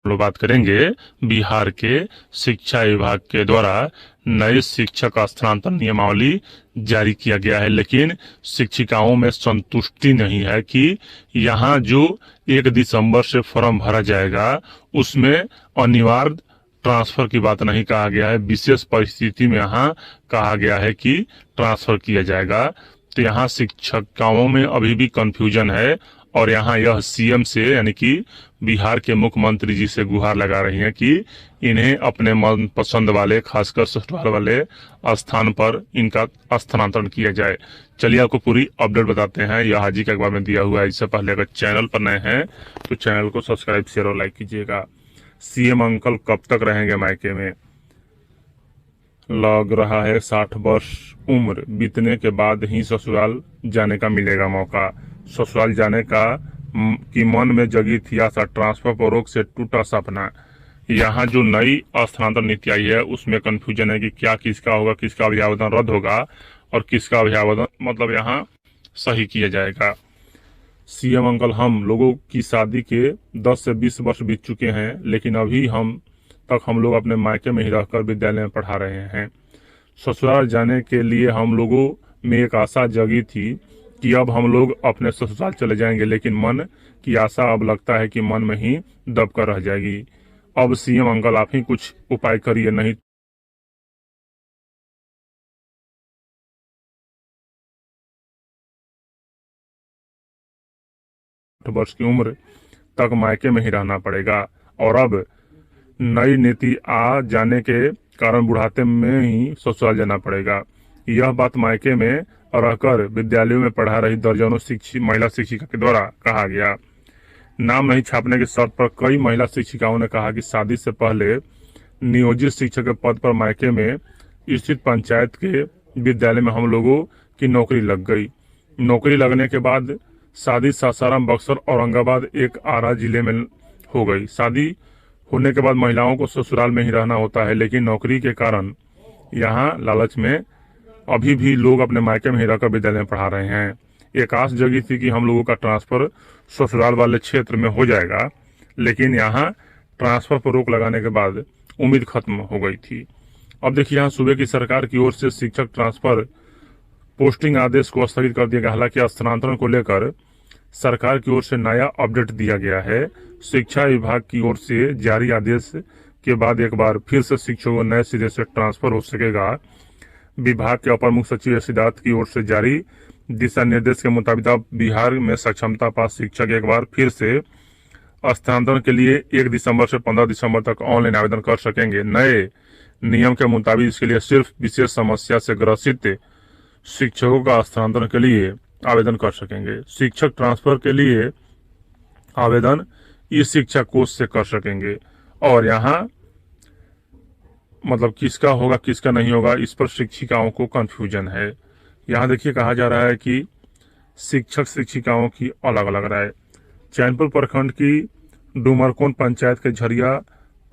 लोग बात करेंगे बिहार के शिक्षा विभाग के द्वारा नए शिक्षक स्थानांतरण नियमावली जारी किया गया है, लेकिन शिक्षिकाओं में संतुष्टि नहीं है कि यहाँ जो 1 दिसंबर से फॉर्म भरा जाएगा उसमें अनिवार्य ट्रांसफर की बात नहीं कहा गया है। विशेष परिस्थिति में यहाँ कहा गया है कि ट्रांसफर किया जाएगा। तो यहाँ शिक्षिकाओं में अभी भी कंफ्यूजन है और यहाँ यह सीएम से यानी कि बिहार के मुख्यमंत्री जी से गुहार लगा रही हैं कि इन्हें अपने मन पसंद वाले खासकर ससुराल वाले स्थान पर इनका स्थानांतरण किया जाए। चलिए आपको पूरी अपडेट बताते हैं। यह हाजी के अखबार में दिया हुआ है। इससे पहले अगर चैनल पर नए हैं तो चैनल को सब्सक्राइब शेयर और लाइक कीजिएगा। सीएम अंकल कब तक रहेंगे मायके में? लग रहा है 60 वर्ष उम्र बीतने के बाद ही ससुराल जाने का मिलेगा मौका। ससुराल जाने का की मन में जगी थी आशा, ट्रांसफर पर रोक से टूटा सपना। यहाँ जो नई स्थानांतरण नीति आई है उसमें कंफ्यूजन है कि क्या किसका होगा, किसका अभियावदन रद्द होगा और किसका अभियावदन मतलब यहाँ सही किया जाएगा। सीएम अंकल, हम लोगों की शादी के 10 से 20 वर्ष बीत चुके हैं, लेकिन अभी हम लोग अपने मायके में ही रहकर विद्यालय में पढ़ा रहे हैं। ससुराल जाने के लिए हम लोगों में एक आशा जगी थी कि अब हम लोग अपने ससुराल चले जाएंगे, लेकिन मन की आशा अब लगता है कि मन में ही दब कर रह जाएगी। अब सीएम अंकल आप ही कुछ उपाय करिए, नहीं वर्ष की उम्र तक मायके में ही रहना पड़ेगा और अब नई नीति आ जाने के कारण बुढ़ाते में ही ससुराल जाना पड़ेगा। यह बात मायके में रहकर विद्यालयों में पढ़ा रही दर्जनों महिला शिक्षिका के द्वारा कहा गया। नाम नहीं छापने की शर्त पर कई महिला शिक्षिकाओं ने कहा कि शादी से पहले नियोजित शिक्षक के पद पर मायके में स्थित पंचायत के विद्यालय में हम लोगों की नौकरी लग गई। नौकरी लगने के बाद शादी सासाराम, बक्सर, औरंगाबाद, एक आरा जिले में हो गई। शादी होने के बाद महिलाओं को ससुराल में ही रहना होता है, लेकिन नौकरी के कारण यहाँ लालच में अभी भी लोग अपने मायके में ही रहकर विद्यालय में पढ़ा रहे हैं। एक आस जगी थी कि हम लोगों का ट्रांसफर ससुराल वाले क्षेत्र में हो जाएगा, लेकिन यहाँ ट्रांसफर पर रोक लगाने के बाद उम्मीद खत्म हो गई थी। अब देखिए यहाँ सूबे की सरकार की ओर से शिक्षक ट्रांसफर पोस्टिंग आदेश को स्थगित कर दिया गया। हालांकि स्थानांतरण को लेकर सरकार की ओर से नया अपडेट दिया गया है। शिक्षा विभाग की ओर से जारी आदेश के बाद एक बार फिर से शिक्षकों को नए सिरे से ट्रांसफर हो सकेगा। विभाग के अपर मुख्य सचिव सिद्धार्थ की ओर से जारी दिशा निर्देश के मुताबिक अब बिहार में सक्षमता पास शिक्षक एक बार फिर से स्थानांतरण के लिए 1 दिसंबर से 15 दिसंबर तक ऑनलाइन आवेदन कर सकेंगे। नए नियम के मुताबिक इसके लिए सिर्फ विशेष समस्या से ग्रसित शिक्षकों का स्थानांतरण के लिए आवेदन कर सकेंगे। शिक्षक ट्रांसफर के लिए आवेदन इस शिक्षा कोष से कर सकेंगे और यहाँ मतलब किसका होगा किसका नहीं होगा इस पर शिक्षिकाओं को कंफ्यूजन है। यहाँ देखिए कहा जा रहा है कि शिक्षक शिक्षिकाओं की अलग अलग राय। चैनपुर प्रखंड की डूमरकोन पंचायत के झरिया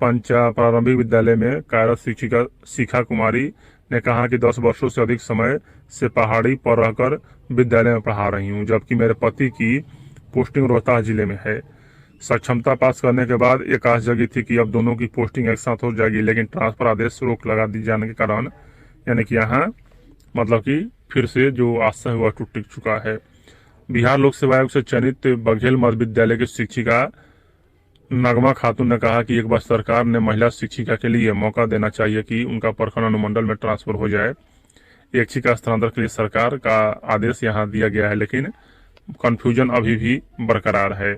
प्रारंभिक विद्यालय में कार्यरत शिक्षिका शिखा कुमारी ने कहा कि 10 वर्षों से अधिक समय से पहाड़ी पर रहकर विद्यालय में पढ़ा रही हूँ, जबकि मेरे पति की पोस्टिंग रोहतास जिले में है। सक्षमता पास करने के बाद एक आस जगी थी कि अब दोनों की पोस्टिंग एक साथ हो जाएगी, लेकिन ट्रांसफर आदेश रोक लगा दी जाने के कारण यानी कि यहाँ मतलब कि फिर से जो आशा हुआ टूट चुका है। बिहार लोक सेवा आयोग से चयनित बघेल मध्य विद्यालय की शिक्षिका नगमा खातून ने कहा कि एक बार सरकार ने महिला शिक्षिका के लिए मौका देना चाहिए कि उनका प्रखंड अनुमंडल में ट्रांसफर हो जाए। एक का स्थानांतरण के लिए सरकार का आदेश यहाँ दिया गया है, लेकिन कंफ्यूजन अभी भी बरकरार है।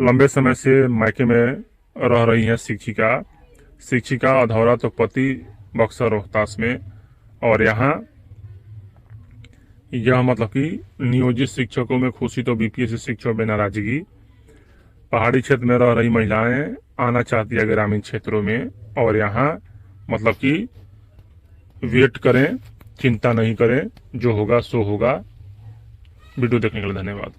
लंबे समय से मायके में रह रही हैं शिक्षिका अधौरा तो पति बक्सर रोहतास में और यहाँ यह मतलब कि नियोजित शिक्षकों में खुशी तो बीपीएससी शिक्षकों में नाराजगी। पहाड़ी क्षेत्र में रह रही महिलाएं आना चाहती है ग्रामीण क्षेत्रों में और यहाँ मतलब कि वेट करें, चिंता नहीं करें, जो होगा सो होगा। वीडियो देखने के लिए धन्यवाद।